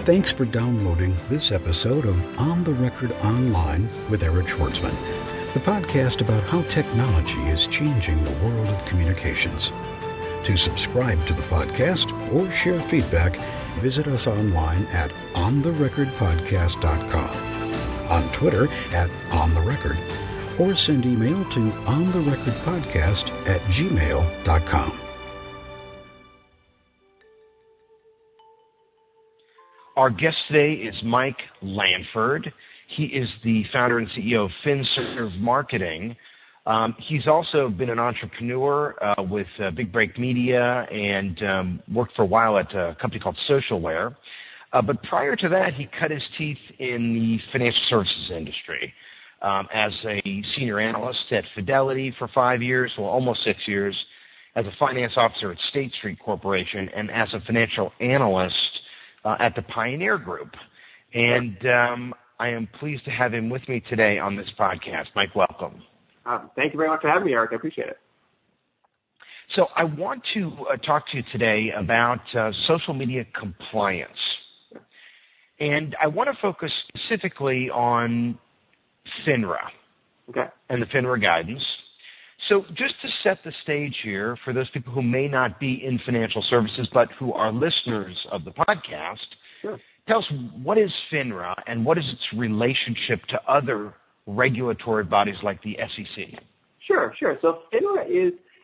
Thanks for downloading this episode of On the Record Online with Eric Schwartzman, the podcast about how technology is changing the world of communications. To subscribe to the podcast or share feedback, visit us online at ontherecordpodcast.com, on Twitter at ontherecord, or send email to ontherecordpodcast@gmail.com. Our guest today is Mike Langford. He is the founder and CEO of FinServe Marketing. He's also been an entrepreneur with Big Break Media and worked for a while at a company called Socialware. But prior to that, he cut his teeth in the financial services industry as a senior analyst at Fidelity for 5 years, well, almost 6 years, as a finance officer at State Street Corporation, and as a financial analyst at the Pioneer Group. And I am pleased to have him with me today on this podcast. Mike, welcome. Thank you very much for having me, Eric. I appreciate it. So I want to talk to you today about social media compliance. And I want to focus specifically on FINRA and the FINRA guidance. So just to set the stage here for those people who may not be in financial services but who are listeners of the podcast, tell us, what is FINRA and what is its relationship to other regulatory bodies like the SEC? Sure. So FINRA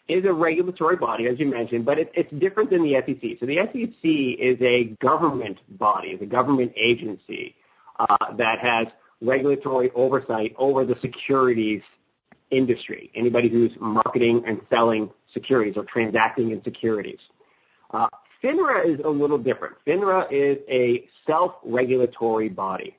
is a regulatory body, as you mentioned, but it's different than the SEC. So the SEC is a government body, is a government agency that has regulatory oversight over the securities industry, anybody who's marketing and selling securities or transacting in securities. FINRA is a little different. FINRA is a self-regulatory body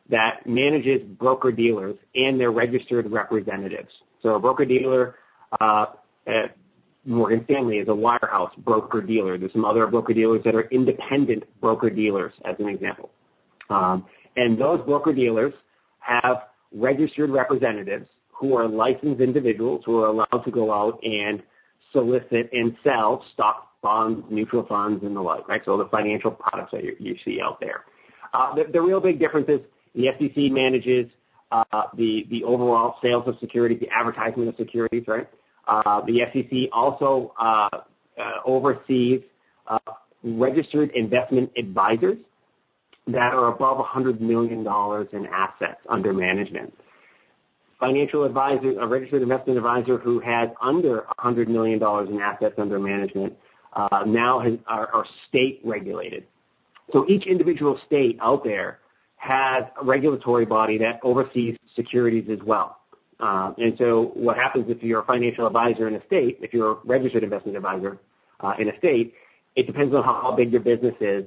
that manages broker-dealers and their registered representatives. So a broker-dealer at Morgan Stanley is a wirehouse broker-dealer. There's some other broker-dealers that are independent broker-dealers, as an example. And those broker-dealers have registered representatives who are licensed individuals who are allowed to go out and solicit and sell stocks, bonds, mutual funds, and the like, right? So the financial products that you see out there. The real big difference is the SEC manages the overall sales of securities, the advertisement of securities, right? The SEC also oversees registered investment advisors that are above $100 million in assets under management. Financial advisors, a registered investment advisor who has under $100 million in assets under management now are state regulated. So each individual state out there has a regulatory body that oversees securities as well. And so what happens if you're a financial advisor in a state, if you're a registered investment advisor in a state, it depends on how big your business is,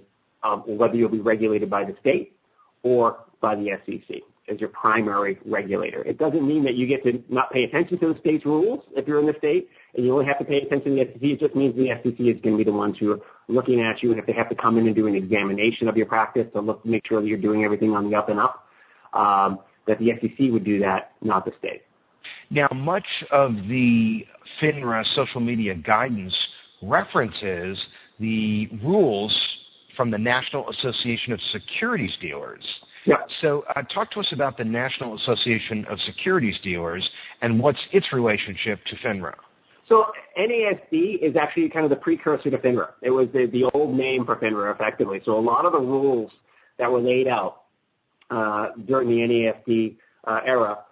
whether you'll be regulated by the state or by the SEC as your primary regulator. It doesn't mean that you get to not pay attention to the state's rules if you're in the state, and you only have to pay attention to the SEC. It just means the SEC is going to be the ones who are looking at you, and if they have to come in and do an examination of your practice to make sure that you're doing everything on the up and up, that the SEC would do that, not the state. Now, much of the FINRA social media guidance references the rules from the National Association of Securities Dealers. Yeah. So talk to us about the National Association of Securities Dealers and what's its relationship to FINRA. So NASD is actually kind of the precursor to FINRA. It was the old name for FINRA, effectively. So a lot of the rules that were laid out during the NASD era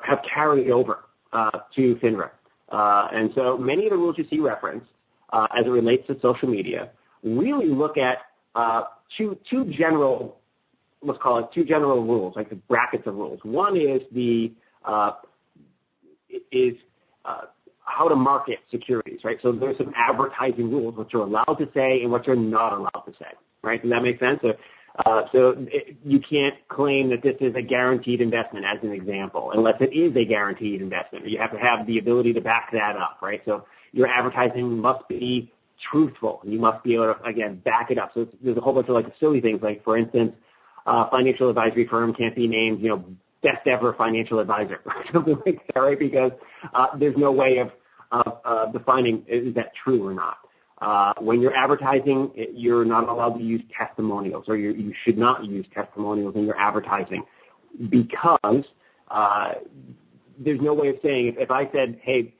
have carried over to FINRA. And so many of the rules you see referenced as it relates to social media really look at two general, let's call it two general rules, like the brackets of rules. One is how to market securities, right? So there's some advertising rules, what you're allowed to say and what you're not allowed to say, right? Does that make sense? You can't claim that this is a guaranteed investment, as an example, unless it is a guaranteed investment. You have to have the ability to back that up, right? So your advertising must be truthful. You must be able to, again, back it up. So there's a whole bunch of like silly things, like, for instance, financial advisory firm can't be named, best ever financial advisor, or something like that, right? Because there's no way of defining is that true or not. When you're advertising, you're not allowed to use testimonials, or you should not use testimonials in your advertising, because there's no way of saying, if I said, hey,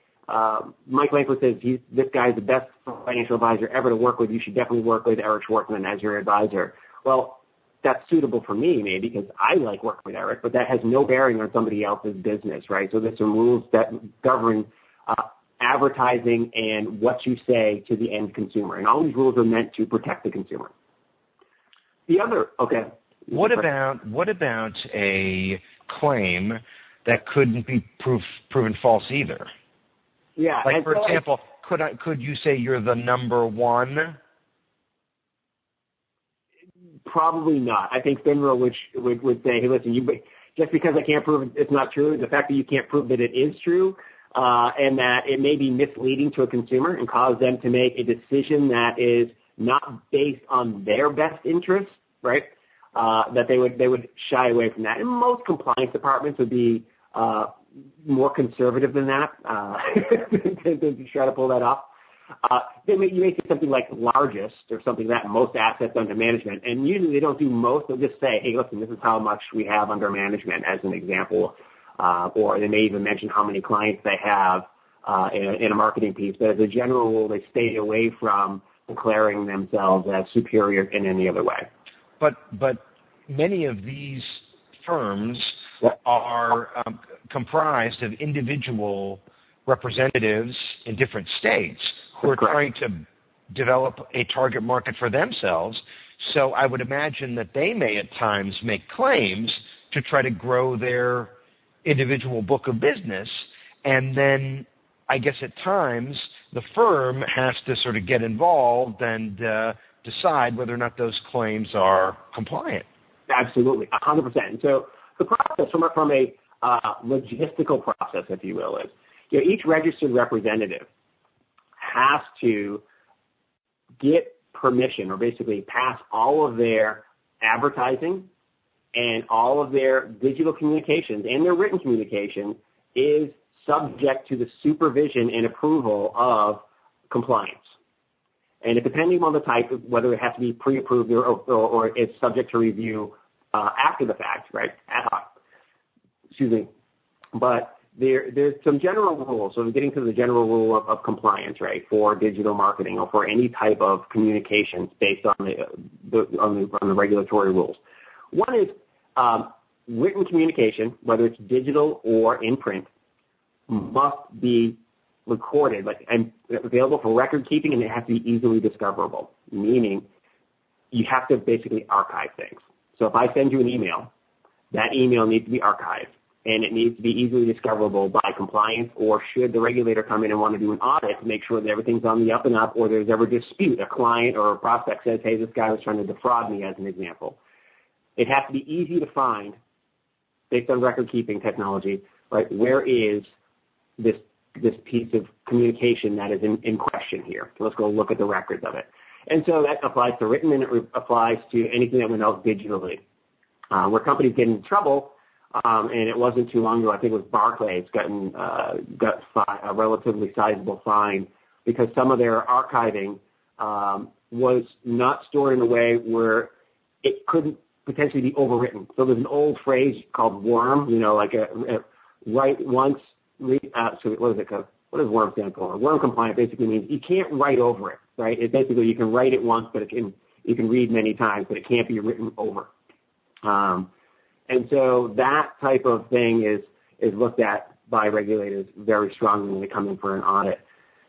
Mike Langford says this guy is the best financial advisor ever to work with, you should definitely work with Eric Schwartzman as your advisor. Well, that's suitable for me maybe because I like working with Eric, but that has no bearing on somebody else's business, right? So there's some rules that govern advertising and what you say to the end consumer. And all these rules are meant to protect the consumer. What about a claim that couldn't be proven false either? Yeah. Like, for example, could you say you're the number one? Probably not. I think FINRA would say, hey, listen, just because I can't prove it's not true, the fact that you can't prove that it is true, and that it may be misleading to a consumer and cause them to make a decision that is not based on their best interest, right? That they would shy away from that. And most compliance departments would be more conservative than that to try to pull that off. You may say something like largest or something like that, most assets under management, and usually they don't do most. They'll just say, hey, listen, this is how much we have under management as an example, or they may even mention how many clients they have in a marketing piece. But as a general rule, they stay away from declaring themselves as superior in any other way. But many of these firms are comprised of individual representatives in different states who are trying to develop a target market for themselves. So I would imagine that they may at times make claims to try to grow their individual book of business. And then I guess at times the firm has to sort of get involved and decide whether or not those claims are compliant. Absolutely, 100%. So the process from a logistical process, if you will, is each registered representative has to get permission or basically pass all of their advertising and all of their digital communications and their written communication is subject to the supervision and approval of compliance. And depending on the type, whether it has to be pre-approved or it's subject to review after the fact, right, ad hoc. Excuse me. But there's some general rules. So we're getting to the general rule of compliance, right, for digital marketing or for any type of communications based on the regulatory rules. One is written communication, whether it's digital or in print, must be recorded and available for record keeping, and it has to be easily discoverable, meaning you have to basically archive things. So if I send you an email, that email needs to be archived, and it needs to be easily discoverable by compliance, or should the regulator come in and want to do an audit to make sure that everything's on the up and up, or there's ever dispute, a client or a prospect says, hey, this guy was trying to defraud me, as an example. It has to be easy to find, based on record-keeping technology, right, where is this piece of communication that is in question here. So let's go look at the records of it. And so that applies to written, and it applies to anything that went out digitally. Where companies get in trouble, and it wasn't too long ago, I think it was Barclays got a relatively sizable fine because some of their archiving was not stored in a way where it couldn't potentially be overwritten. So there's an old phrase called WORM, like a write once, so what is it called? What does WORM stand for? WORM compliant basically means you can't write over it, right? It basically, you can write it once, but you can read many times, but it can't be written over. And so that type of thing is looked at by regulators very strongly when they come in for an audit.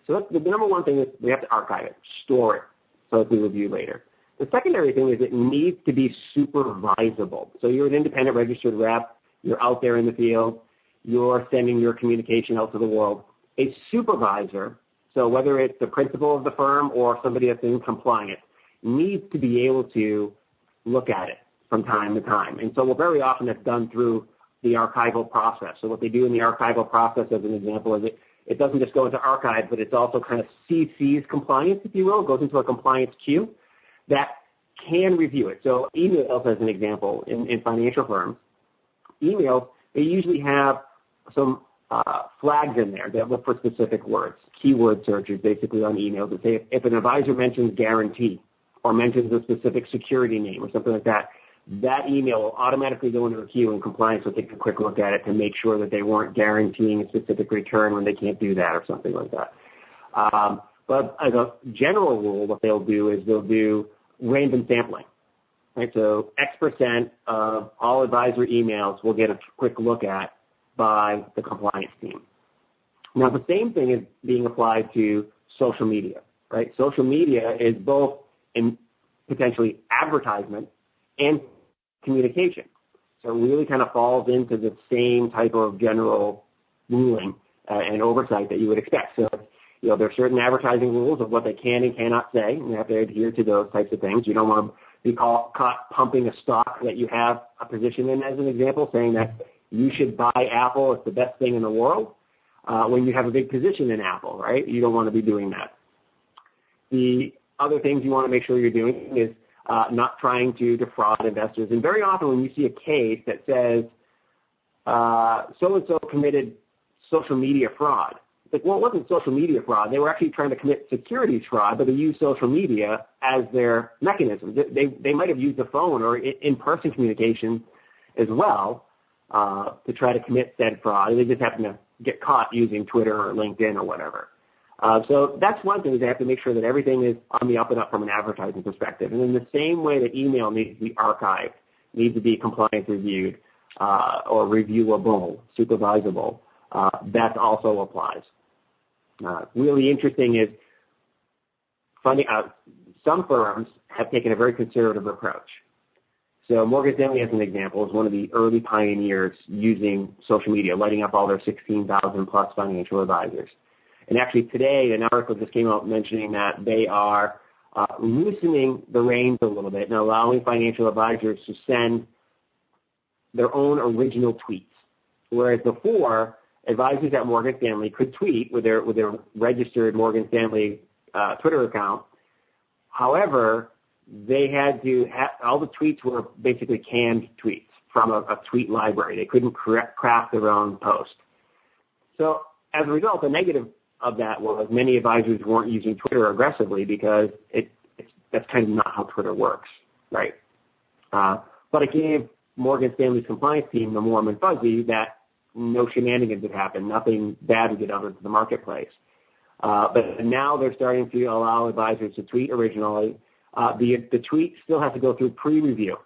So that's, the number one thing is we have to archive it, store it, so it can be reviewed later. The secondary thing is it needs to be supervisable. So you're an independent registered rep, you're out there in the field, you're sending your communication out to the world. A supervisor, so whether it's the principal of the firm or somebody that's in compliance, needs to be able to look at it from time to time. And so very often it's done through the archival process. So what they do in the archival process, as an example, is it doesn't just go into archive, but it's also kind of CC's compliance, if you will. It goes into a compliance queue that can review it. So emails, as an example, in financial firms, emails, they usually have some flags in there that look for specific words, keyword searches basically on emails that say if an advisor mentions guarantee or mentions a specific security name or something like that, that email will automatically go into a queue, and compliance will take a quick look at it to make sure that they weren't guaranteeing a specific return when they can't do that or something like that. But as a general rule, what they'll do is they'll do random sampling. Right? So X% of all advisor emails will get a quick look at by the compliance team. Now, the same thing is being applied to social media. Right? Social media is both in potentially advertisement and communication. So it really kind of falls into the same type of general ruling and oversight that you would expect. So, there are certain advertising rules of what they can and cannot say, and you have to adhere to those types of things. You don't want to be caught pumping a stock that you have a position in, as an example, saying that you should buy Apple, it's the best thing in the world, when you have a big position in Apple, right? You don't want to be doing that. The other things you want to make sure you're doing is not trying to defraud investors. And very often when you see a case that says so-and-so committed social media fraud, it's like, well, it wasn't social media fraud. They were actually trying to commit securities fraud, but they used social media as their mechanism. They might have used the phone or in-person communication as well to try to commit said fraud. They just happen to get caught using Twitter or LinkedIn or whatever. So that's one thing, is they have to make sure that everything is on the up and up from an advertising perspective. And in the same way that email needs to be archived, needs to be compliance reviewed, or reviewable, supervisable, that also applies. Really interesting is some firms have taken a very conservative approach. So Morgan Stanley, as an example, is one of the early pioneers using social media, lighting up all their 16,000 plus financial advisors. And actually today, an article just came out mentioning that they are loosening the reins a little bit and allowing financial advisors to send their own original tweets. Whereas before, advisors at Morgan Stanley could tweet with their registered Morgan Stanley Twitter account. However, they had to all the tweets were basically canned tweets from a tweet library. They couldn't craft their own post. So as a result, the negative of that was many advisors weren't using Twitter aggressively because that's kind of not how Twitter works, right? But it gave Morgan Stanley's compliance team the warm and fuzzy that no shenanigans would happen, nothing bad would get out into the marketplace. But now they're starting to allow advisors to tweet originally. The tweet still has to go through pre-review,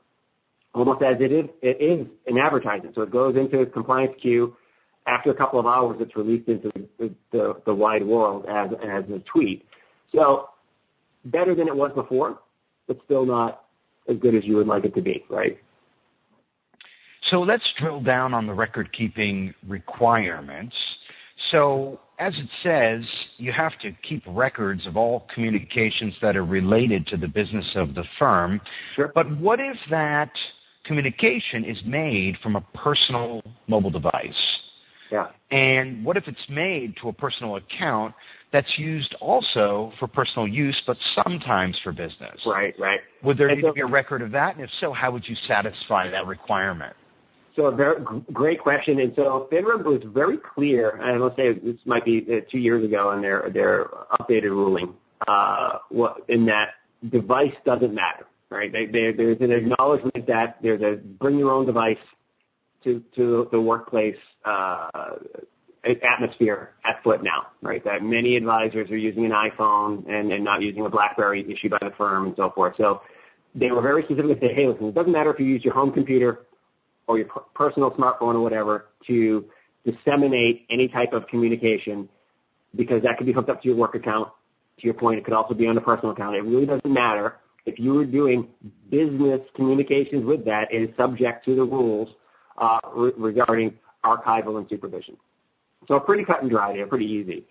almost as it is an advertisement. So it goes into a compliance queue. After a couple of hours, it's released into the wide world as a tweet. So better than it was before, but still not as good as you would like it to be, right? So let's drill down on the record-keeping requirements. So as it says, you have to keep records of all communications that are related to the business of the firm. Sure. But what if that communication is made from a personal mobile device? Yeah. And what if it's made to a personal account that's used also for personal use, but sometimes for business? Right. Would there need to be a record of that? And if so, how would you satisfy that requirement? So a very great question. And so FINRA was very clear, and let's say this might be 2 years ago in their updated ruling, in that device doesn't matter, right? There's an acknowledgement that there's a bring your own device to the workplace atmosphere at foot now, right? That many advisors are using an iPhone and not using a BlackBerry issued by the firm and so forth. So they were very specific to say, hey, listen, it doesn't matter if you use your home computer or your personal smartphone or whatever to disseminate any type of communication, because that could be hooked up to your work account. To your point, it could also be on the personal account. It really doesn't matter. If you were doing business communications with that, it is subject to the rules regarding archival and supervision. So pretty cut and dry there, pretty easy.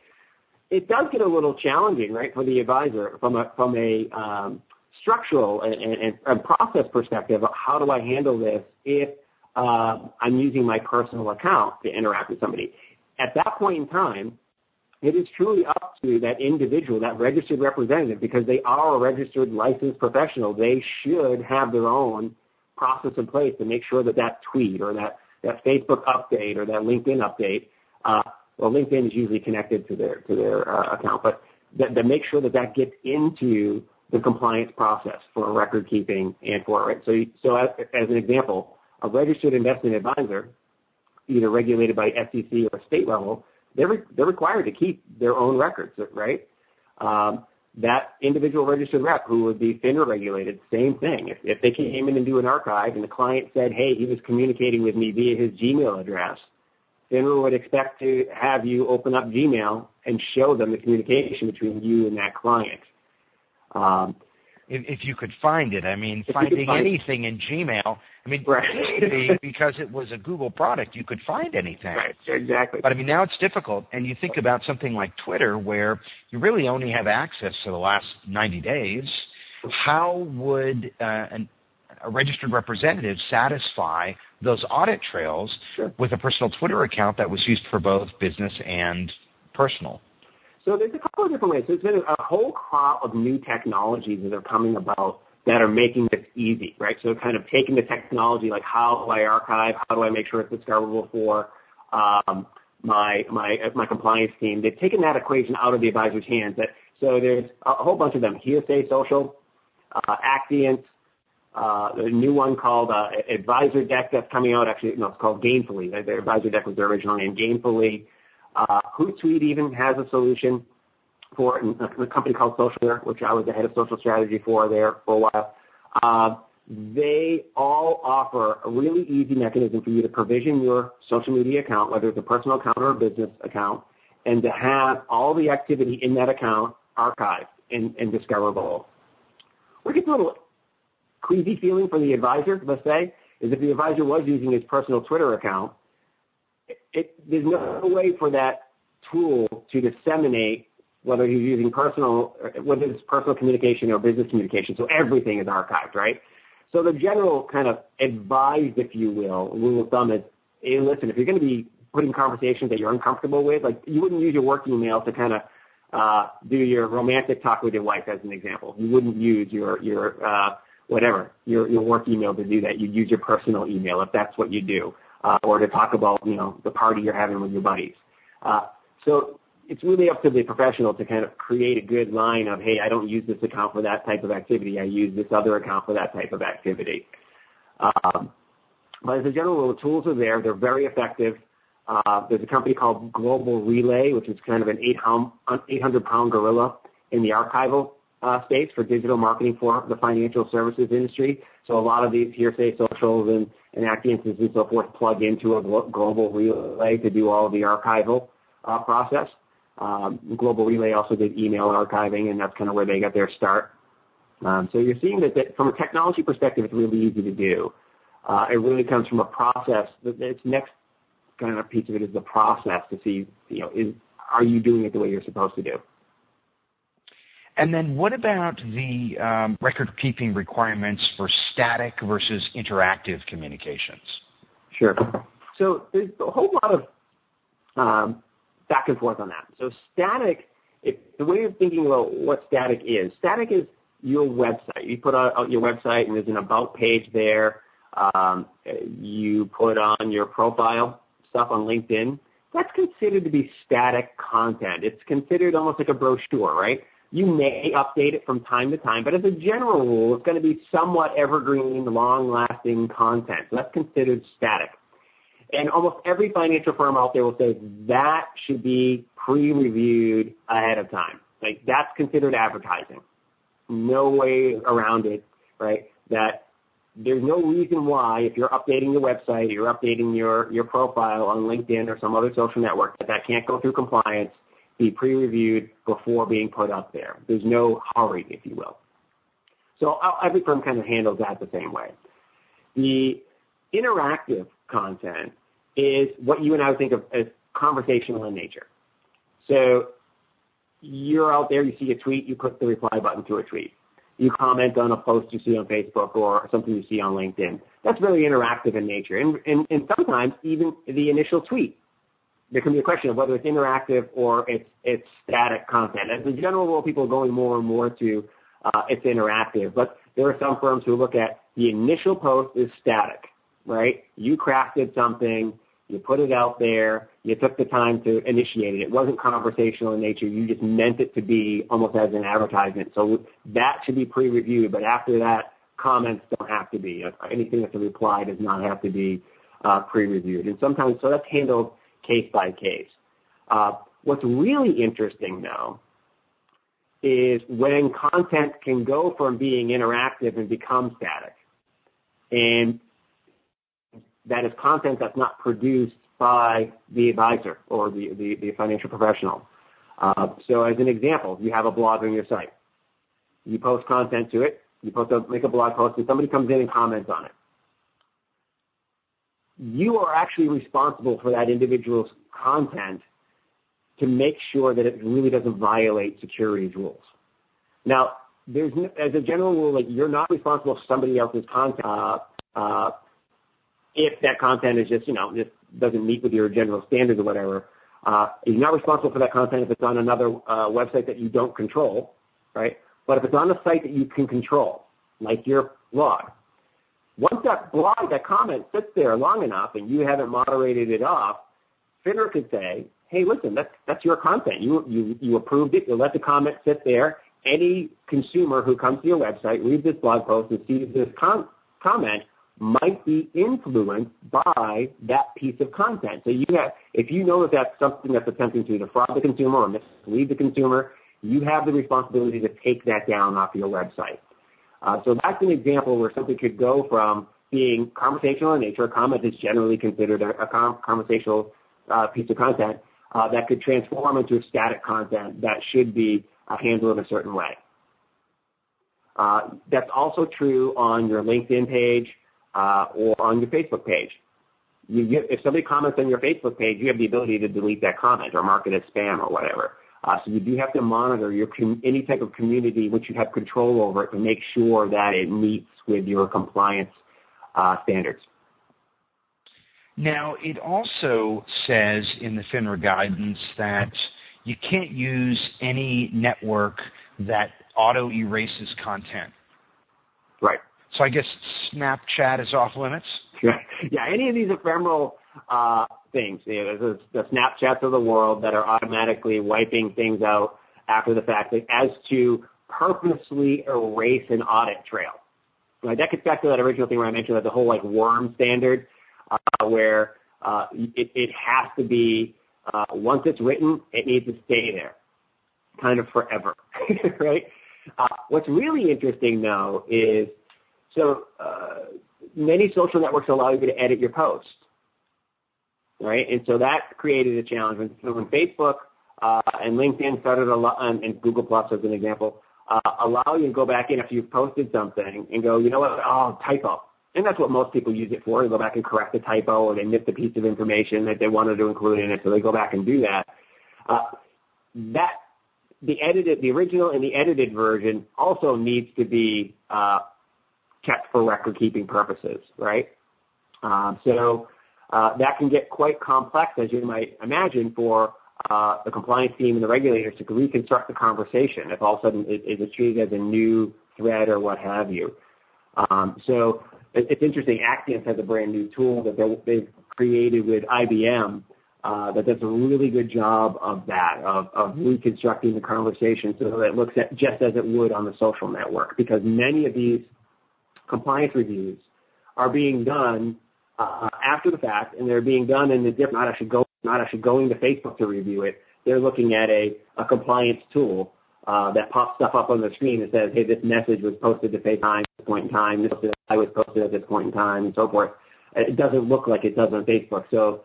It does get a little challenging, right, for the advisor from a structural and process perspective. How do I handle this if I'm using my personal account to interact with somebody? At that point in time, it is truly up to that individual, that registered representative, because they are a registered licensed professional. They should have their own process in place to make sure that tweet or that Facebook update or that LinkedIn update Well, LinkedIn is usually connected to their account, but that make sure that gets into the compliance process for record keeping and for it. So as an example, a registered investment advisor, either regulated by SEC or state level, they're required to keep their own records, right? That individual registered rep who would be FINRA regulated, same thing. If they came in and do an archive and the client said, hey, he was communicating with me via his Gmail address, FINRA would expect to have you open up Gmail and show them the communication between you and that client. If you could find it, I mean, finding anything in Gmail, I mean, right. Because it was a Google product, you could find anything. Right, exactly. But I mean, now it's difficult, and you think about something like Twitter, where you really only have access to the last 90 days. How would a registered representative satisfy those audit trails with a personal Twitter account that was used for both business and personal? So there's a couple of different ways. There's been a whole crop of new technologies that are coming about that are making this easy, right? So kind of taking the technology, like how do I archive, how do I make sure it's discoverable for my compliance team. They've taken that equation out of the advisor's hands. So there's a whole bunch of them: Hearsay Social, Actiant, the new one called Advisor Deck that's coming out. Actually, no, it's called Gainfully. Their Advisor Deck was their original name, Gainfully. Hootsuite even has a solution for it, a company called Socialware, which I was the head of social strategy for there for a while. They all offer a really easy mechanism for you to provision your social media account, whether it's a personal account or a business account, and to have all the activity in that account archived and discoverable. What gets a little queasy feeling for the advisor, let's say, is if the advisor was using his personal Twitter account, there's no way for that tool to disseminate whether he's using whether it's personal communication or business communication. So everything is archived, right? So the general kind of advised, if you will, rule of thumb is, hey, listen, if you're going to be putting conversations that you're uncomfortable with, like you wouldn't use your work email to kind of do your romantic talk with your wife, as an example. You wouldn't use your work email to do that. You'd use your personal email if that's what you do. Or to talk about, the party you're having with your buddies. So it's really up to the professional to kind of create a good line of, hey, I don't use this account for that type of activity. I use this other account for that type of activity. But as a general rule, the tools are there. They're very effective. There's a company called Global Relay, which is kind of an 800-pound gorilla in the archival space for digital marketing for the financial services industry. So a lot of these Hearsay Socials and Actiants and so forth plug into a Global Relay to do all of the archival process. Global Relay also did email archiving, and that's kind of where they got their start. So you're seeing that from a technology perspective, it's really easy to do. It really comes from a process. Its next kind of piece of it is the process to see, are you doing it the way you're supposed to do? And then what about the record-keeping requirements for static versus interactive communications? Sure. So there's a whole lot of back and forth on that. So static, the way of thinking about what static is your website. You put out your website, and there's an about page there. You put on your profile stuff on LinkedIn. That's considered to be static content. It's considered almost like a brochure, right? You may update it from time to time, but as a general rule, it's going to be somewhat evergreen, long-lasting content. So that's considered static. And almost every financial firm out there will say that should be pre-reviewed ahead of time. Like, that's considered advertising. No way around it, right? That there's no reason why, if you're updating your website, you're updating your profile on LinkedIn or some other social network, that can't go through compliance, be pre-reviewed before being put up there. There's no hurry, if you will. So every firm kind of handles that the same way. The interactive content is what you and I would think of as conversational in nature. So you're out there, you see a tweet, you click the reply button to a tweet. You comment on a post you see on Facebook or something you see on LinkedIn. That's very interactive in nature. And sometimes even the initial tweet, there can be a question of whether it's interactive or it's static content. As a general rule, people are going more and more to it's interactive. But there are some firms who look at the initial post is static, right? You crafted something. You put it out there. You took the time to initiate it. It wasn't conversational in nature. You just meant it to be almost as an advertisement. So that should be pre-reviewed. But after that, comments don't have to be. Anything that's a reply does not have to be pre-reviewed. And sometimes, so that's handled case by case. What's really interesting, though, is when content can go from being interactive and become static. And that is content that's not produced by the advisor or the financial professional. So as an example, you have a blog on your site. You post content to it. Make a blog post, and somebody comes in and comments on it. You are actually responsible for that individual's content to make sure that it really doesn't violate securities rules. Now, as a general rule, like, you're not responsible for somebody else's content if that content is just doesn't meet with your general standards or whatever. You're not responsible for that content if it's on another website that you don't control, right? But if it's on a site that you can control, like your blog, once that blog, that comment sits there long enough and you haven't moderated it off, FINRA could say, hey, listen, that's your content. You approved it. You let the comment sit there. Any consumer who comes to your website, reads this blog post, and sees this comment might be influenced by that piece of content. So if you know that that's something that's attempting to defraud the consumer or mislead the consumer, you have the responsibility to take that down off your website. So that's an example where something could go from being conversational in nature. A comment is generally considered a conversational piece of content that could transform into static content that should be handled in a certain way. That's also true on your LinkedIn page or on your Facebook page. If somebody comments on your Facebook page, you have the ability to delete that comment or mark it as spam or whatever. So you do have to monitor any type of community which you have control over it to make sure that it meets with your compliance standards. Now, it also says in the FINRA guidance that you can't use any network that auto-erases content. Right. So I guess Snapchat is off limits? Yeah, any of these ephemeral things, the Snapchats of the world that are automatically wiping things out after the fact, as to purposely erase an audit trail. Right? That gets back to that original thing where I mentioned that the whole worm standard, where it has to be, once it's written, it needs to stay there, kind of forever, right? What's really interesting, though, is many social networks allow you to edit your post, right? And so that created a challenge. When Facebook and LinkedIn started and Google Plus as an example, allow you to go back in after you've posted something and go, you know what, typo. And that's what most people use it for. They go back and correct the typo, or they missed a piece of information that they wanted to include in it, so they go back and do that. The original and the edited version also needs to be kept for record-keeping purposes, right? So that can get quite complex, as you might imagine, for the compliance team and the regulators to reconstruct the conversation if all of a sudden it is treated as a new thread or what have you. So it's interesting. Axiom has a brand new tool that they've created with IBM that does a really good job of that, of reconstructing the conversation so that it looks at just as it would on the social network, because many of these compliance reviews are being done after the fact, and they're being done in the different, not actually going to Facebook to review it. They're looking at a compliance tool that pops stuff up on the screen that says, hey, this message was posted to Facebook at this point in time, this was posted at this point in time, and so forth. It doesn't look like it does on Facebook. So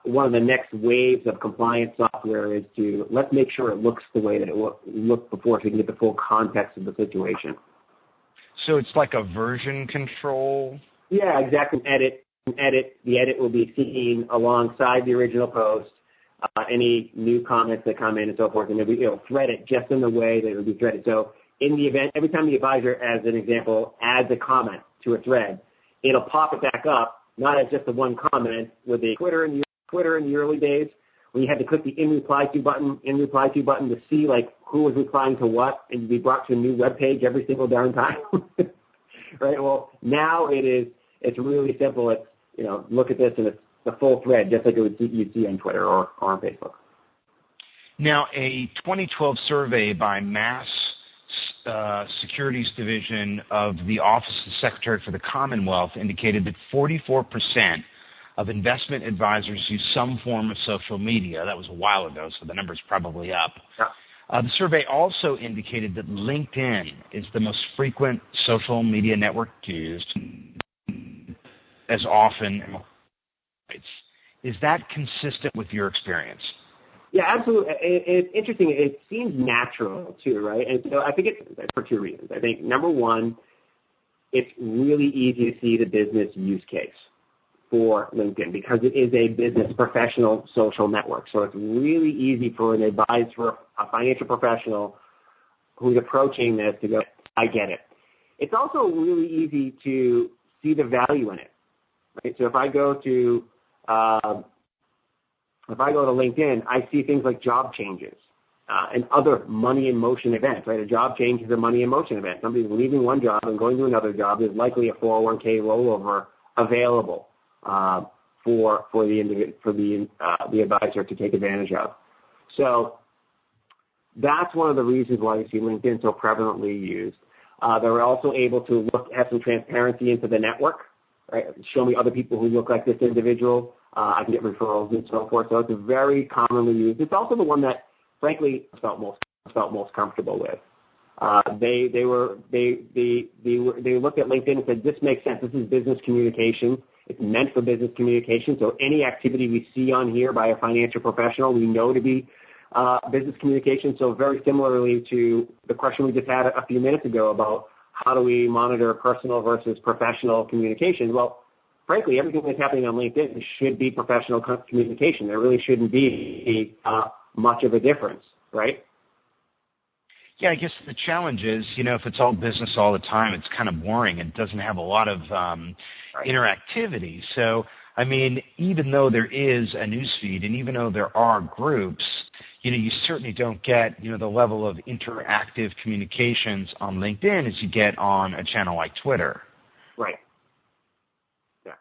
one of the next waves of compliance software is let's make sure it looks the way that it looked before so we can get the full context of the situation. So it's like a version control? Yeah, exactly. The edit will be seen alongside the original post, any new comments that come in and so forth, and it'll thread it just in the way that it will be threaded. So in the event, every time the advisor, as an example, adds a comment to a thread, it'll pop it back up, not as just the one comment with the Twitter in the early days, when you had to click the in reply to button to see who was replying to what, and you'd be brought to a new web page every single darn time. Right? Well, now it's really simple. It's, look at this, and the full thread, just like you'd see on Twitter or on Facebook. Now, a 2012 survey by Mass Securities Division of the Office of the Secretary for the Commonwealth indicated that 44% of investment advisors use some form of social media. That was a while ago, so the number's probably up. Yeah. The survey also indicated that LinkedIn is the most frequent social media network used as often. Is that consistent with your experience? Yeah, absolutely. It's interesting. It seems natural, too, right? And so I think it's for two reasons. I think, number one, it's really easy to see the business use case for LinkedIn because it is a business professional social network. So it's really easy for an advisor, a financial professional who's approaching this to go, I get it. It's also really easy to see the value in it, right? So if I go to LinkedIn, I see things like job changes and other money in motion events, right? A job change is a money in motion event. Somebody's leaving one job and going to another job. There's likely a 401k rollover available for the advisor to take advantage of. So that's one of the reasons why you see LinkedIn so prevalently used. They're also able to have some transparency into the network, right? Show me other people who look like this individual. I can get referrals and so forth. So it's very commonly used. It's also the one that, frankly, I felt most comfortable with. They looked at LinkedIn and said, this makes sense. This is business communication. It's meant for business communication. So any activity we see on here by a financial professional, we know to be business communication. So very similarly to the question we just had a few minutes ago about how do we monitor personal versus professional communication? Well, frankly, everything that's happening on LinkedIn should be professional communication. There really shouldn't be much of a difference, right? Yeah, I guess the challenge is, if it's all business all the time, it's kind of boring. It doesn't have a lot of interactivity. So, I mean, even though there is a newsfeed and even though there are groups, you certainly don't get, the level of interactive communications on LinkedIn as you get on a channel like Twitter. Right. Yeah.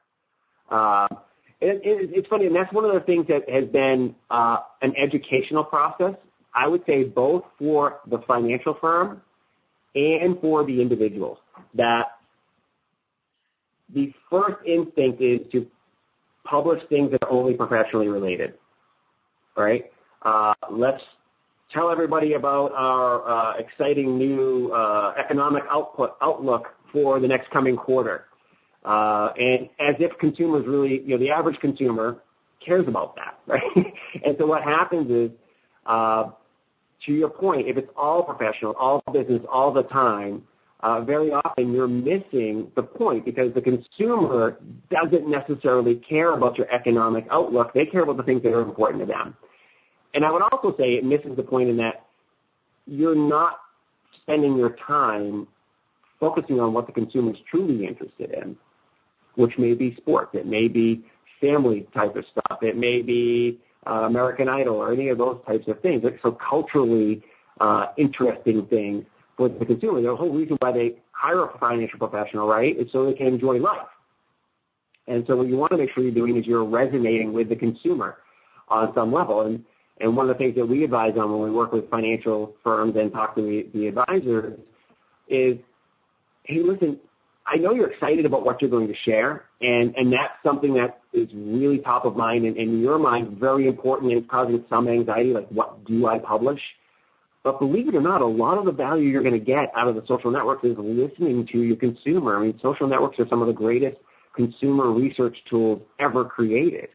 It's funny, and that's one of the things that has been an educational process, I would say both for the financial firm and for the individuals, that the first instinct is to publish things that are only professionally related, right? Let's tell everybody about our exciting new economic outlook for the next coming quarter. And as if consumers really, the average consumer cares about that, right? And so what happens is, to your point, if it's all professional, all business, all the time, very often you're missing the point because the consumer doesn't necessarily care about your economic outlook. They care about the things that are important to them. And I would also say it misses the point in that you're not spending your time focusing on what the consumer is truly interested in, which may be sports, it may be family type of stuff, it may be American Idol or any of those types of things. So culturally interesting things for the consumer. The whole reason why they hire a financial professional, right, is so they can enjoy life. And so what you want to make sure you're doing is you're resonating with the consumer on some level. And one of the things that we advise on when we work with financial firms and talk to the advisors is, hey, listen, I know you're excited about what you're going to share, and that's something that is really top of mind and in your mind very important and it's causing some anxiety, like what do I publish? But believe it or not, a lot of the value you're going to get out of the social networks is listening to your consumer. I mean, social networks are some of the greatest consumer research tools ever created.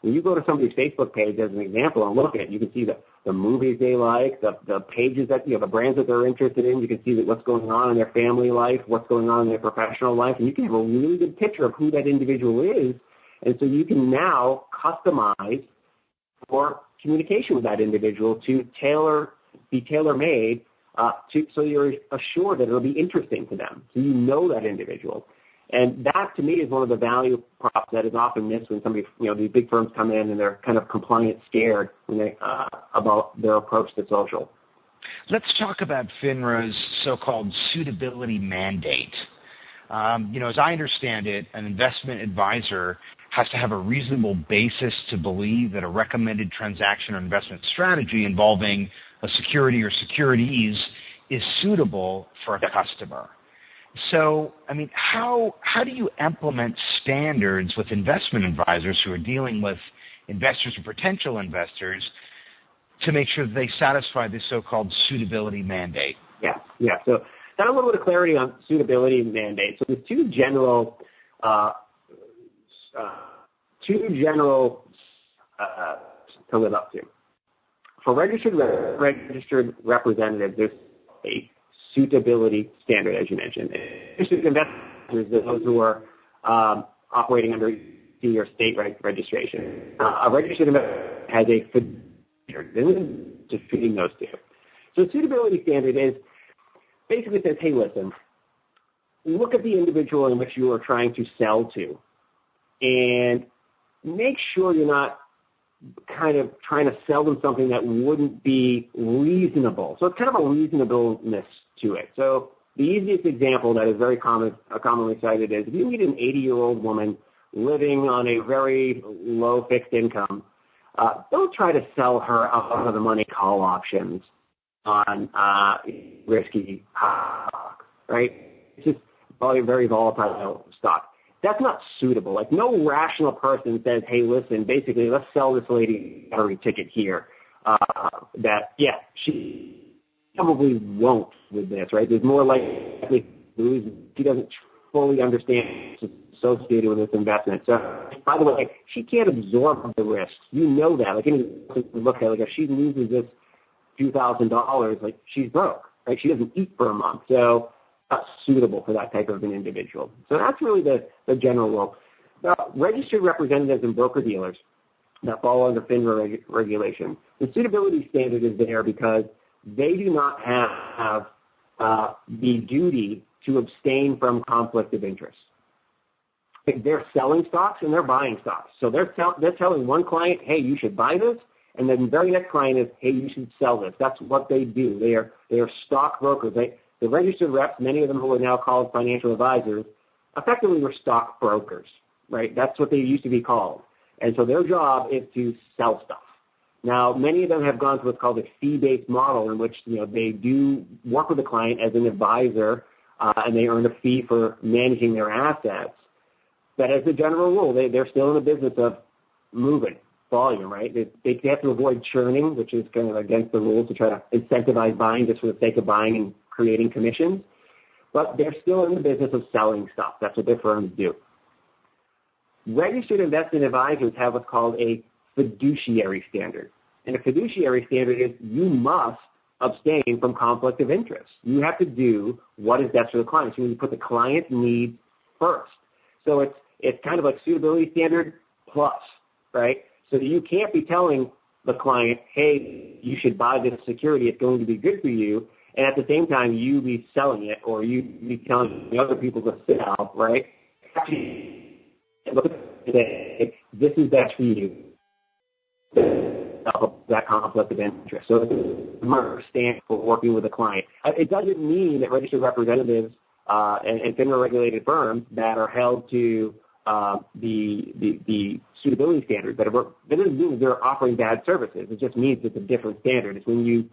When you go to somebody's Facebook page, as an example, and look at it, you can see the movies they like, the pages that, the brands that they're interested in. You can see what's going on in their family life, what's going on in their professional life, and you can have a really good picture of who that individual is. And so you can now customize for communication with that individual to be tailor-made so you're assured that it'll be interesting to them. So you know that individual. And that, to me, is one of the value props that is often missed when somebody, these big firms come in and they're kind of compliant scared when they, about their approach to social. Let's talk about FINRA's so-called suitability mandate. As I understand it, an investment advisor has to have a reasonable basis to believe that a recommended transaction or investment strategy involving a security or securities is suitable for a customer. So, I mean, how do you implement standards with investment advisors who are dealing with investors or potential investors to make sure that they satisfy this so-called suitability mandate? Yeah. So, got a little bit of clarity on suitability mandate. So, there's two general to live up to. For registered representatives, there's a suitability standard, as you mentioned. Registered investors, those who are operating under your state registration. A registered investor has a fiduciary. Just treating those two. So, suitability standard is basically says, hey, listen, look at the individual in which you are trying to sell to, and make sure you're not kind of trying to sell them something that wouldn't be reasonable. So it's kind of a reasonableness to it. So the easiest example that is very commonly cited is if you meet an 80-year-old woman living on a very low fixed income, don't try to sell her out of the money call options on risky stock, right? It's just probably very volatile stock. That's not suitable. Like, no rational person says, hey, listen, basically, let's sell this lady a lottery ticket here. She probably won't with this, right? There's more likely to lose. She doesn't fully understand what's associated with this investment. So, by the way, she can't absorb the risks. You know that. Like, look at it, like, if she loses this few $1,000s, like, she's broke, right? She doesn't eat for a month. So, not suitable for that type of an individual. So that's really the general rule. Now, registered representatives and broker-dealers that fall under FINRA regulation, the suitability standard is there because they do not have the duty to abstain from conflict of interest. They're selling stocks and they're buying stocks. So they're telling one client, hey, you should buy this, and then the very next client is, hey, you should sell this. That's what they do. They are stock brokers. The registered reps, many of them who are now called financial advisors, effectively were stock brokers, right? That's what they used to be called. And so their job is to sell stuff. Now, many of them have gone to what's called a fee-based model in which, they do work with the client as an advisor, and they earn a fee for managing their assets. But as a general rule, they're still in the business of moving volume, right? They have to avoid churning, which is kind of against the rules, to try to incentivize buying just for the sake of buying and creating commissions, but they're still in the business of selling stuff. That's what their firms do. Registered investment advisors have what's called a fiduciary standard. And a fiduciary standard is you must abstain from conflict of interest. You have to do what is best for the client. So you put the client's needs first. So it's kind of like suitability standard plus, right? So you can't be telling the client, hey, you should buy this security, it's going to be good for you, and at the same time, you be selling it, or you be telling other people to sell, right? Look at it, this is best for you. That conflict of interest. So it's a stand for working with a client. It doesn't mean that registered representatives and FINRA-regulated firms that are held to the suitability standard that doesn't mean they're offering bad services. It just means it's a different standard. It's when you,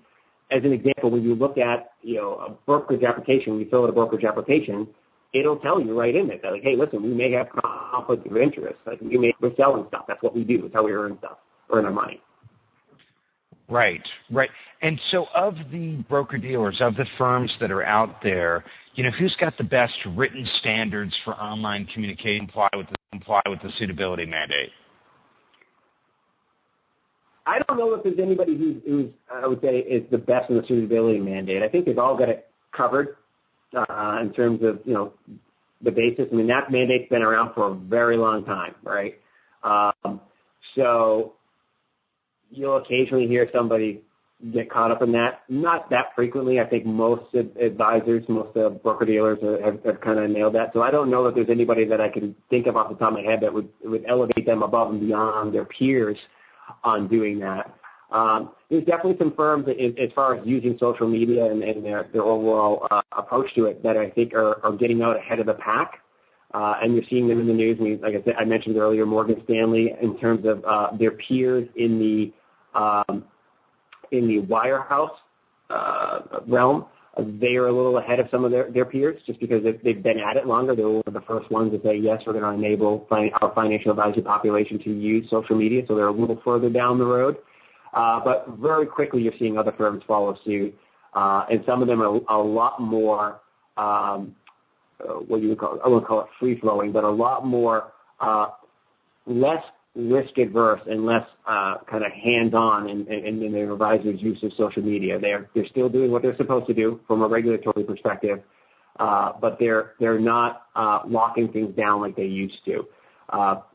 as an example, when you look at a brokerage application, when you fill out a brokerage application, it'll tell you right in it that, like, hey, listen, we may have conflict of interest. Like, we're selling stuff. That's what we do. It's how we earn our money. Right. And so of the broker-dealers, of the firms that are out there, who's got the best written standards for online communication comply with the suitability mandate? I don't know if there's anybody who's I would say is the best in the suitability mandate. I think they've all got it covered in terms of the basis. I mean, that mandate's been around for a very long time, right? So you'll occasionally hear somebody get caught up in that. Not that frequently. I think most advisors, most broker-dealers have kind of nailed that. So I don't know that there's anybody that I can think of off the top of my head that would elevate them above and beyond their peers on doing that. There's definitely some firms that, as far as using social media and their overall approach to it, that I think are getting out ahead of the pack. and you're seeing them in the news. Like I said, I mentioned earlier, Morgan Stanley, in terms of their peers in the wirehouse realm, they are a little ahead of some of their peers just because they've been at it longer. They were one of the first ones to say, yes, we're going to enable our financial advisory population to use social media, so they're a little further down the road. But very quickly you're seeing other firms follow suit, and some of them are a lot more, what you would call, I won't call it free-flowing, but a lot more less risk-adverse and less kind of hands-on in their advisors' use of social media. They're still doing what they're supposed to do from a regulatory perspective, but they're not locking things down like they used to.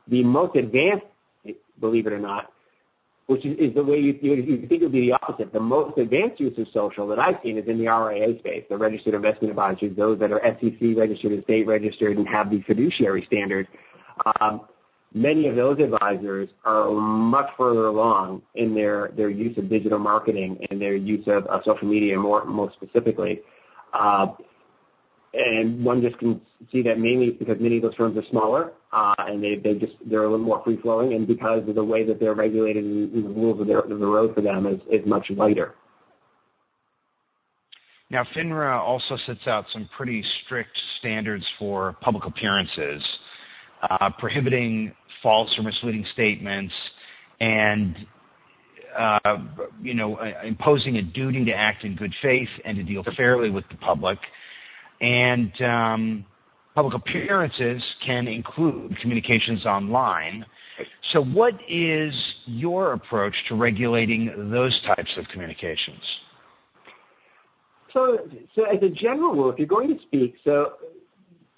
The most advanced, believe it or not, which is the way you think it would be the opposite. The most advanced use of social that I've seen is in the RIA space, the registered investment advisors, those that are SEC registered and state registered and have the fiduciary standard. Many of those advisors are much further along in their use of digital marketing and their use of social media more specifically. And one just can see that mainly because many of those firms are smaller and they're a little more free flowing, and because of the way that they're regulated and the rules of the road for them is much lighter. Now, FINRA also sets out some pretty strict standards for public appearances, prohibiting false or misleading statements, and imposing a duty to act in good faith and to deal fairly with the public. And public appearances can include communications online. So what is your approach to regulating those types of communications? So as a general rule, if you're going to speak,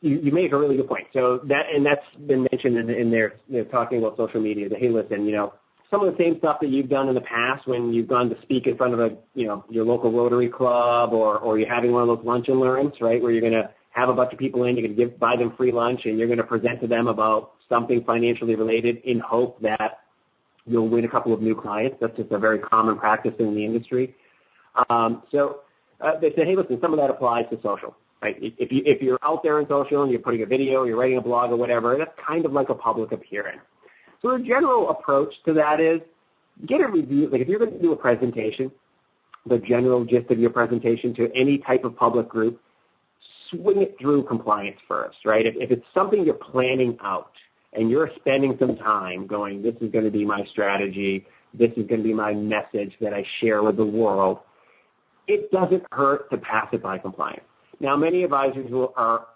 you make a really good point. That's been mentioned in their talking about social media. That, hey, listen, some of the same stuff that you've done in the past when you've gone to speak in front of your local Rotary Club, or you're having one of those lunch and learns, right, where you're going to have a bunch of people in, you're going to buy them free lunch, and you're going to present to them about something financially related in hope that you'll win a couple of new clients. That's just a very common practice in the industry. They say, hey, listen, some of that applies to social. Right? If you're out there in social and you're putting a video, you're writing a blog or whatever, that's kind of like a public appearance. So the general approach to that is get a review. Like if you're going to do a presentation, the general gist of your presentation to any type of public group, swing it through compliance first, right? If it's something you're planning out and you're spending some time going, this is going to be my strategy, this is going to be my message that I share with the world, it doesn't hurt to pass it by compliance. Now, many advisors are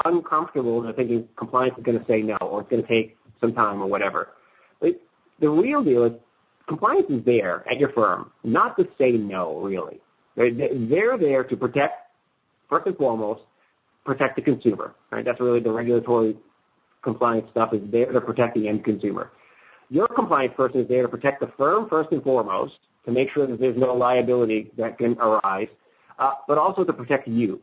uncomfortable and are thinking compliance is going to say no, or it's going to take some time or whatever. But the real deal is compliance is there at your firm, not to say no, really. They're there to protect, first and foremost, protect the consumer. Right? That's really the regulatory compliance stuff is there to protect the end consumer. Your compliance person is there to protect the firm first and foremost, to make sure that there's no liability that can arise, but also to protect you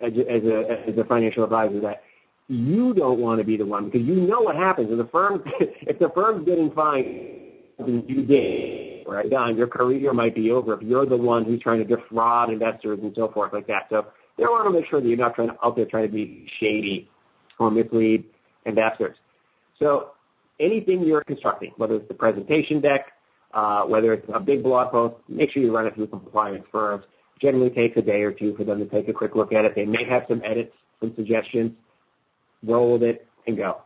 as a financial advisor, that you don't want to be the one, because you know what happens if the firm's getting fined, you did, right? Don, your career might be over if you're the one who's trying to defraud investors and so forth like that. So they want to make sure that you're not out there trying to be shady or mislead investors. So anything you're constructing, whether it's the presentation deck, whether it's a big blog post, make sure you run it through compliance first. Generally takes a day or two for them to take a quick look at it. They may have some edits, some suggestions. Roll with it and go.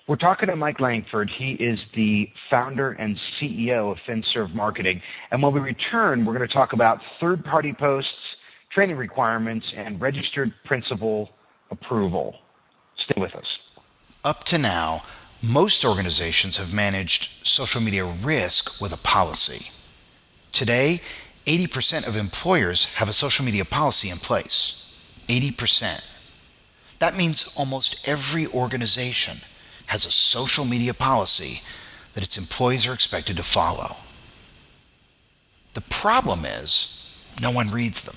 We're talking to Mike Langford. He is the founder and CEO of FinServ Marketing. And when we return, we're going to talk about third-party posts, training requirements, and registered principal approval. Stay with us. Up to now, most organizations have managed social media risk with a policy. Today, 80% of employers have a social media policy in place. 80%. That means almost every organization has a social media policy that its employees are expected to follow. The problem is, no one reads them.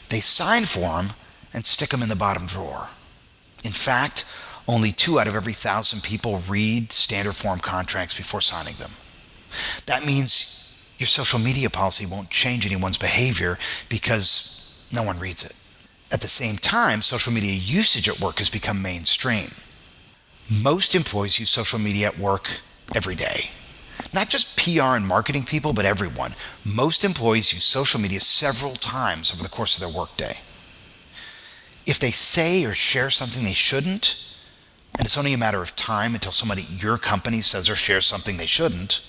They sign for them and stick them in the bottom drawer. In fact, only 2 out of every 1,000 people read standard form contracts before signing them. That means your social media policy won't change anyone's behavior because no one reads it. At the same time, social media usage at work has become mainstream. Most employees use social media at work every day. Not just PR and marketing people, but everyone. Most employees use social media several times over the course of their workday. If they say or share something they shouldn't, and it's only a matter of time until somebody at your company says or shares something they shouldn't,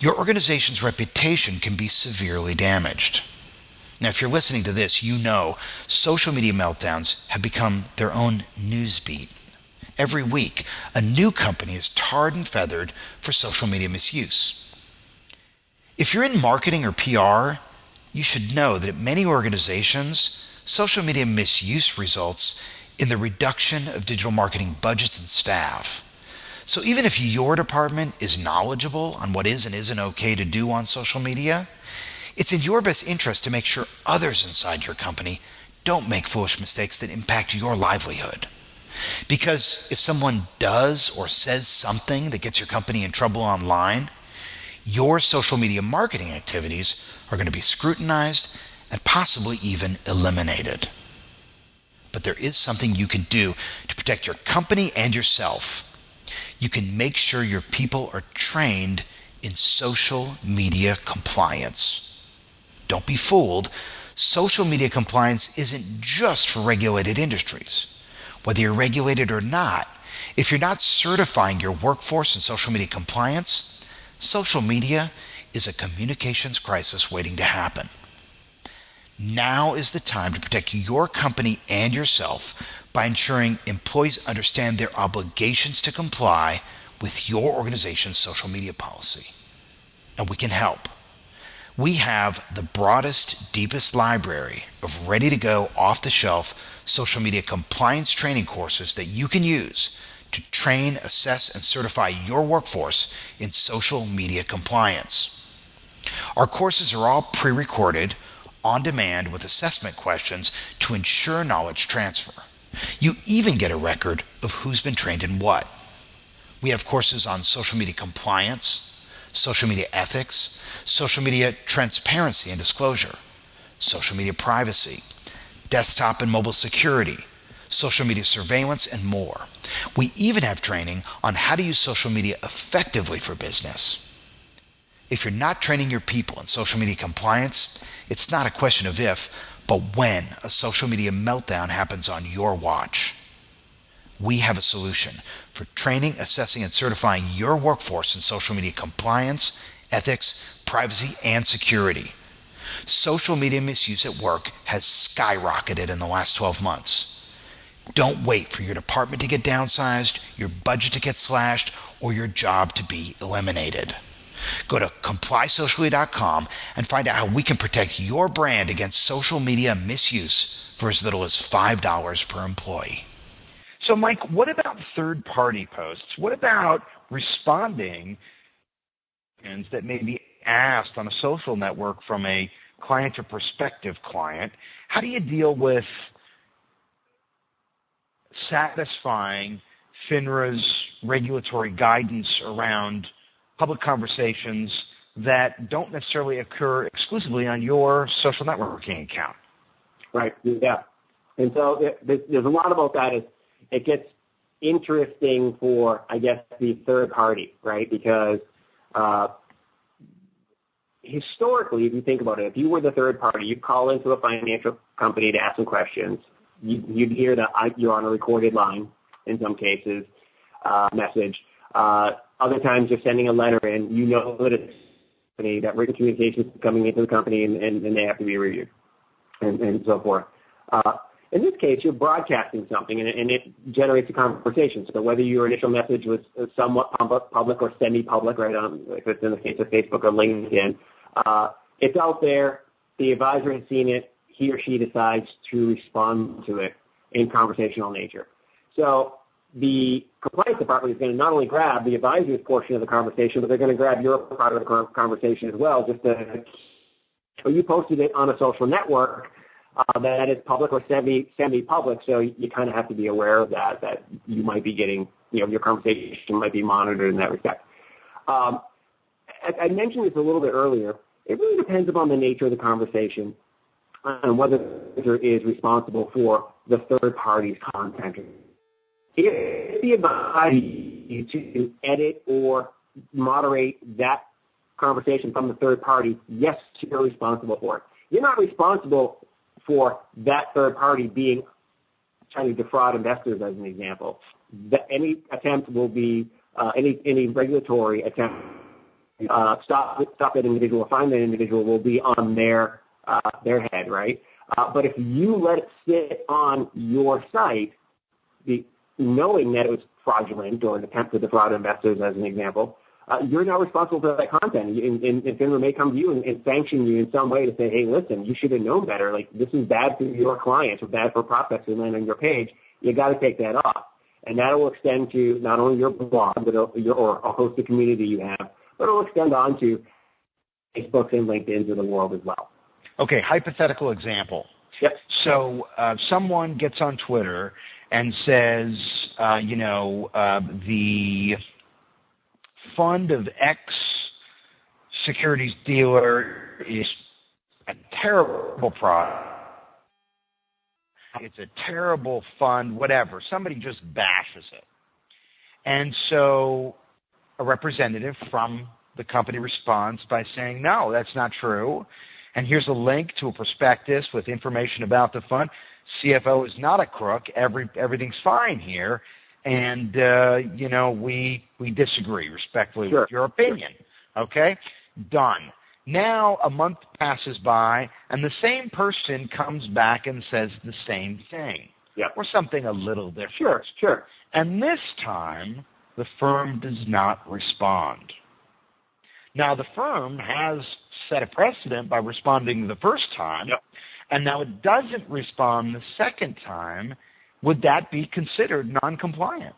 your organization's reputation can be severely damaged. Now, if you're listening to this, you know social media meltdowns have become their own news beat. Every week, a new company is tarred and feathered for social media misuse. If you're in marketing or PR, you should know that at many organizations, social media misuse results in the reduction of digital marketing budgets and staff. So even if your department is knowledgeable on what is and isn't okay to do on social media, it's in your best interest to make sure others inside your company don't make foolish mistakes that impact your livelihood. Because if someone does or says something that gets your company in trouble online, your social media marketing activities are going to be scrutinized and possibly even eliminated. But there is something you can do to protect your company and yourself. You can make sure your people are trained in social media compliance. Don't be fooled. Social media compliance isn't just for regulated industries. Whether you're regulated or not, if you're not certifying your workforce in social media compliance, social media is a communications crisis waiting to happen. Now is the time to protect your company and yourself by ensuring employees understand their obligations to comply with your organization's social media policy. And we can help. We have the broadest, deepest library of ready-to-go, off-the-shelf social media compliance training courses that you can use to train, assess, and certify your workforce in social media compliance. Our courses are all pre-recorded, on demand, with assessment questions to ensure knowledge transfer. You even get a record of who's been trained in what. We have courses on social media compliance, social media ethics, social media transparency and disclosure, social media privacy, desktop and mobile security, social media surveillance, and more. We even have training on how to use social media effectively for business. If you're not training your people in social media compliance, it's not a question of if, but when a social media meltdown happens on your watch. We have a solution for training, assessing, and certifying your workforce in social media compliance, ethics, privacy, and security. Social media misuse at work has skyrocketed in the last 12 months. Don't wait for your department to get downsized, your budget to get slashed, or your job to be eliminated. Go to complysocially.com and find out how we can protect your brand against social media misuse for as little as $5 per employee. So, Mike, what about third-party posts? What about responding that may be asked on a social network from a client or prospective client? How do you deal with satisfying FINRA's regulatory guidance around public conversations that don't necessarily occur exclusively on your social networking account? Right, yeah. And so there's a lot about that. It gets interesting for, I guess, the third party, right? Because historically, if you think about it, if you were the third party, you'd call into a financial company to ask some questions. You'd hear that you're on a recorded line in some cases, message. Other times you're sending a letter in, you know that it's a company, that written communication is coming into the company and they have to be reviewed and so forth. In this case, you're broadcasting something and it generates a conversation. So whether your initial message was somewhat public or semi-public, right, if it's in the case of Facebook or LinkedIn, it's out there. The advisor has seen it. He or she decides to respond to it in conversational nature. So the compliance department is going to not only grab the advisor's portion of the conversation, but they're going to grab your part of the conversation as well. So you posted it on a social network that is public or semi-public, so you kind of have to be aware of that you might be getting, your conversation might be monitored in that respect. I mentioned this a little bit earlier. It really depends upon the nature of the conversation. on whether the user is responsible for the third party's content. If the ability to edit or moderate that conversation from the third party, yes, you're responsible for it. You're not responsible for that third party trying to defraud investors, as an example. Any attempt will be any regulatory attempt stop that individual, find that individual will be on their head, right? But if you let it sit on your site, knowing that it was fraudulent or an attempt to defraud investors, as an example, you're not responsible for that content. And FINRA may come to you and sanction you in some way to say, hey, listen, you should have known better. Like, this is bad for your clients or bad for prospects who land on your page. You got to take that off. And that will extend to not only your blog or a hosted community you have, but it will extend on to Facebook and LinkedIn of the world as well. Okay, hypothetical example. Yep. So someone gets on Twitter and says, the fund of X securities dealer is a terrible product. It's a terrible fund, whatever. Somebody just bashes it. And so a representative from the company responds by saying, no, that's not true. And here's a link to a prospectus with information about the fund. CFO is not a crook. Everything's fine here. And, we disagree respectfully with your opinion. Okay? Done. Now a month passes by, and the same person comes back and says the same thing. Yep. Or something a little different. Sure. And this time, the firm does not respond. Now, the firm has set a precedent by responding the first time, and now it doesn't respond the second time. Would that be considered non-compliant?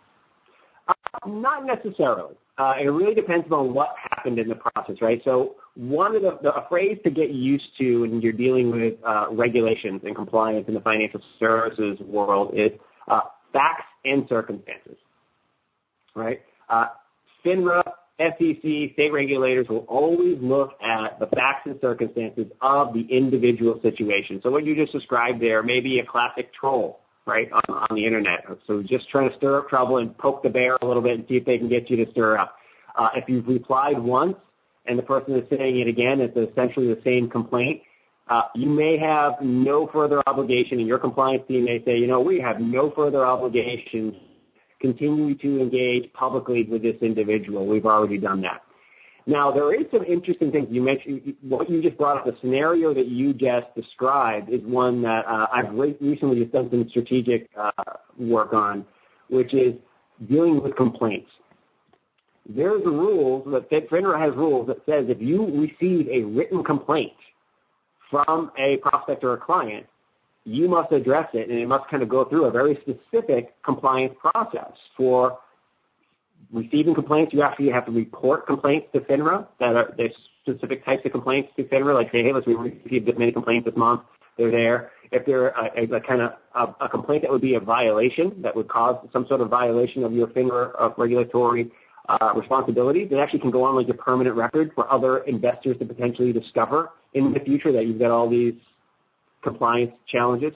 Not necessarily. It really depends on what happened in the process, right? So one of a phrase to get used to when you're dealing with regulations and compliance in the financial services world is facts and circumstances, right? FINRA, SEC, state regulators will always look at the facts and circumstances of the individual situation. So what you just described there may be a classic troll, right, on the internet. So just trying to stir up trouble and poke the bear a little bit and see if they can get you to stir up. If you've replied once and the person is saying it again, it's essentially the same complaint, you may have no further obligation, and your compliance team may say, we have no further obligation continue to engage publicly with this individual. We've already done that. Now, there is some interesting things. You mentioned what you just brought up. The scenario that you just described is one that I've recently just done some strategic work on, which is dealing with complaints. There's rules that FINRA has rules that says if you receive a written complaint from a prospect or a client, you must address it, and it must kind of go through a very specific compliance process. For receiving complaints, you actually have to report complaints to FINRA there's specific types of complaints to FINRA, like say, hey, we received this many complaints this month. They're there. If they're a complaint that would be a violation, that would cause some sort of violation of your FINRA regulatory responsibilities, it actually can go on like a permanent record for other investors to potentially discover in the future that you've got all these compliance challenges.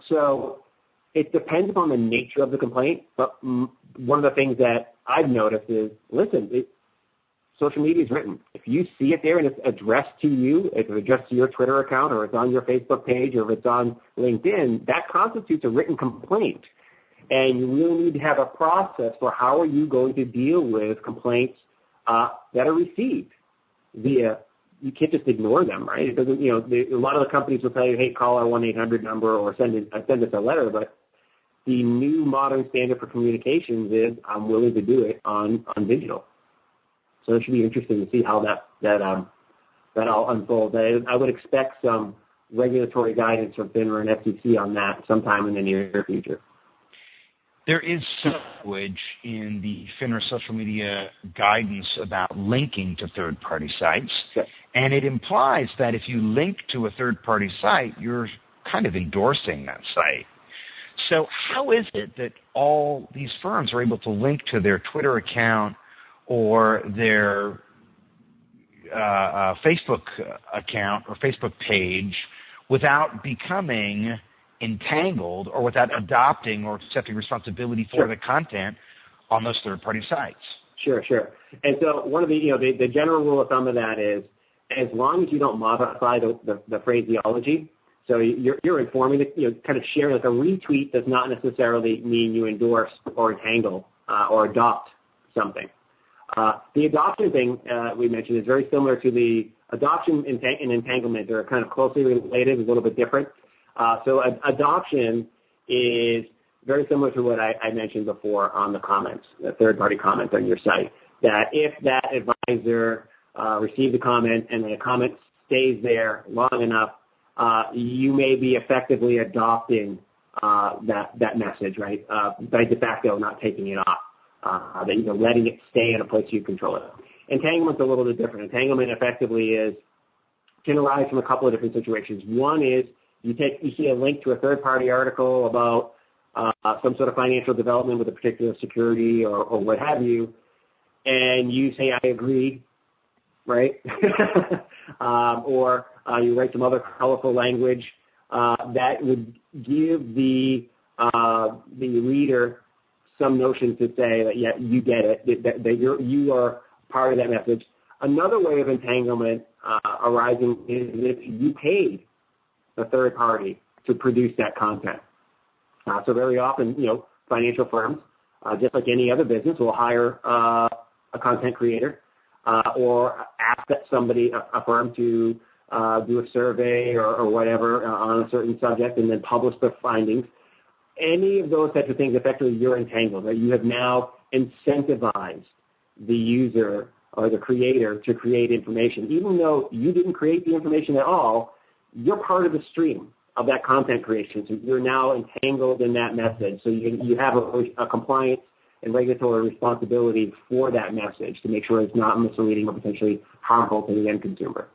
So it depends upon the nature of the complaint, but one of the things that I've noticed is, listen, social media is written. If you see it there and it's addressed to you, if it's addressed to your Twitter account or it's on your Facebook page or if it's on LinkedIn, that constitutes a written complaint. And you really need to have a process for how are you going to deal with complaints that are received via. You can't just ignore them, right? It doesn't, a lot of the companies will tell you, hey, call our 1-800 number or send us a letter. But the new modern standard for communications is I'm willing to do it on digital. So it should be interesting to see how that all unfolds. I would expect some regulatory guidance from FINRA and SEC on that sometime in the near future. There is some language in the FINRA social media guidance about linking to third-party sites, and it implies that if you link to a third-party site, you're kind of endorsing that site. So how is it that all these firms are able to link to their Twitter account or their Facebook account or Facebook page without becoming entangled or without adopting or accepting responsibility for the content on those third-party sites. Sure. And so one of the general rule of thumb of that is, as long as you don't modify the phraseology, so you're informing, kind of sharing, like a retweet does not necessarily mean you endorse or entangle or adopt something. The adoption thing we mentioned is very similar to the adoption and entanglement. They're kind of closely related, a little bit different. So adoption is very similar to what I mentioned before on the comments, the third-party comments on your site, that if that advisor received a comment and the comment stays there long enough, you may be effectively adopting that message, right? By de facto, not taking it off, that letting it stay in a place you control it. Entanglement's a little bit different. Entanglement effectively can arise from a couple of different situations. One is you see a link to a third-party article about some sort of financial development with a particular security or what have you, and you say, I agree, right? Or you write some other colorful language that would give the reader some notion to say that, yeah, you get it, that you are part of that message. Another way of entanglement arising is if you paid the third party to produce that content. So very often, financial firms, just like any other business, will hire a content creator or ask that a firm to do a survey or whatever on a certain subject and then publish their findings. Any of those types of things, effectively, you're entangled. Right? You have now incentivized the user or the creator to create information. Even though you didn't create the information at all, you're part of the stream of that content creation. So you're now entangled in that message. So you have a compliance and regulatory responsibility for that message to make sure it's not misleading or potentially harmful to the end consumer.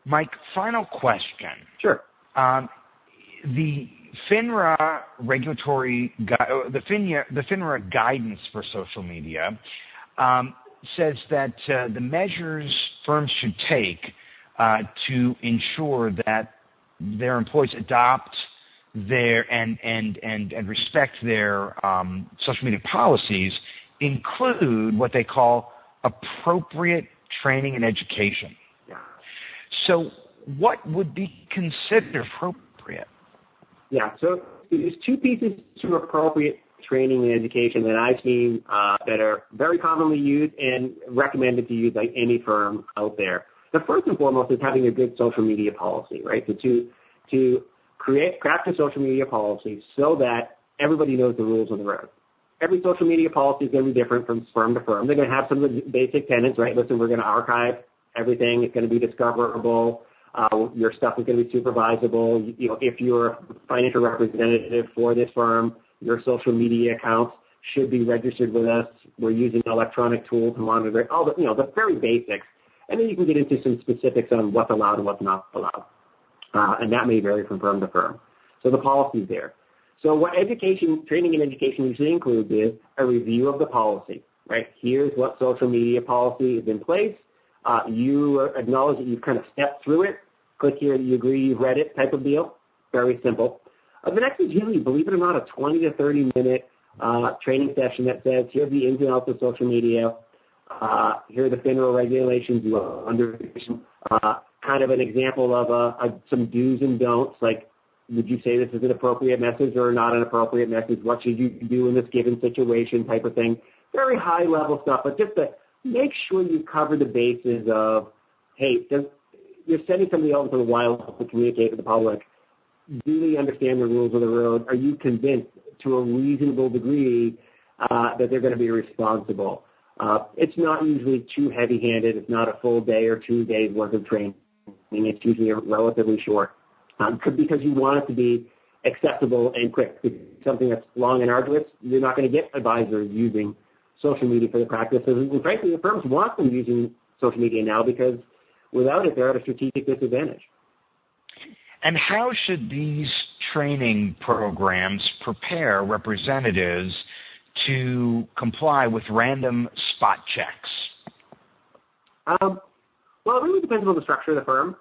Mike, final question. Sure. The FINRA the FINRA guidance for social media says that the measures firms should take to ensure that their employees adopt their and respect their social media policies include what they call appropriate training and education. Yeah. So what would be considered appropriate? Yeah, so there's two pieces to appropriate training and education that I've seen that are very commonly used and recommended to use by any firm out there. The first and foremost is having a good social media policy, right? So to craft a social media policy so that everybody knows the rules of the road. Every social media policy is going to be different from firm to firm. They're going to have some of the basic tenets, right? Listen, we're going to archive everything. It's going to be discoverable. Your stuff is going to be supervisable. If you're a financial representative for this firm, your social media accounts should be registered with us. We're using an electronic tool to monitor all the very basics. And then you can get into some specifics on what's allowed and what's not allowed. And that may vary from firm to firm. So the policy is there. So what training and education usually includes is a review of the policy, right? Here's what social media policy is in place. You acknowledge that you've kind of stepped through it. Click here that you agree you've read it type of deal. Very simple. The next is usually, believe it or not, a 20 to 30-minute training session that says, here are the ins and outs of social media. Here are the FINRA regulations. You understand kind of an example of some do's and don'ts, like would you say this is an appropriate message or not an appropriate message? What should you do in this given situation type of thing. Very high-level stuff, but just to make sure you cover the bases of, hey, you're sending somebody out into the wild to communicate with the public. Do they understand the rules of the road? Are you convinced to a reasonable degree that they're going to be responsible? It's not usually too heavy-handed. It's not a full day or 2 days worth of training. It's usually relatively short because you want it to be accessible and quick. If it's something that's long and arduous, you're not going to get advisors using social media for the practices. And frankly, the firms want them using social media now because without it, they're at a strategic disadvantage. And how should these training programs prepare representatives to comply with random spot checks? Well, it really depends on the structure of the firm.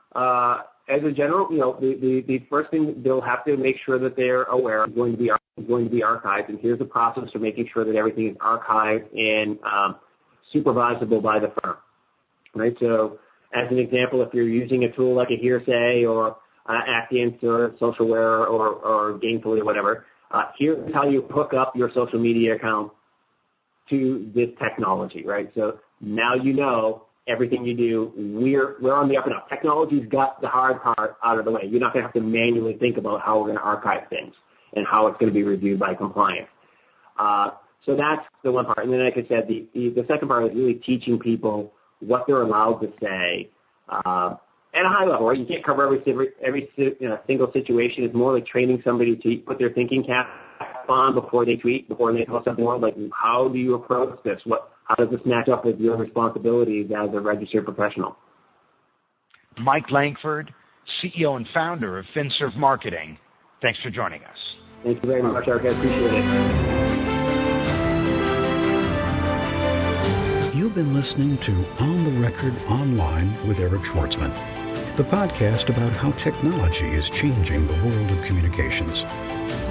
As a general, the first thing they'll have to make sure that they're aware is going to be archived, and here's the process for making sure that everything is archived and supervisable by the firm. Right. So, as an example, if you're using a tool like a Hearsay or Actiant or Socialware or Gainfully or whatever, here's how you hook up your social media account to this technology. Right. So now you know. Everything you do, we're on the up and up. Technology's got the hard part out of the way. You're not going to have to manually think about how we're going to archive things and how it's going to be reviewed by compliance. So that's the one part. And then, like I said, the second part is really teaching people what they're allowed to say at a high level. Right? You can't cover every single situation. It's more like training somebody to put their thinking cap on before they tweet, before they post something more. Like, how do you approach this? How does this match up with your responsibilities as a registered professional? Mike Langford, CEO and founder of FinServe Marketing. Thanks for joining us. Thank you very much, Eric. I appreciate it. You've been listening to On the Record Online with Eric Schwartzman, the podcast about how technology is changing the world of communications.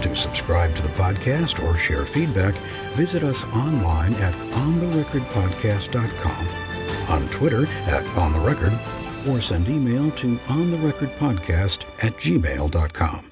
To subscribe to the podcast or share feedback, visit us online at ontherecordpodcast.com, on Twitter at ontherecord, or send email to ontherecordpodcast@gmail.com.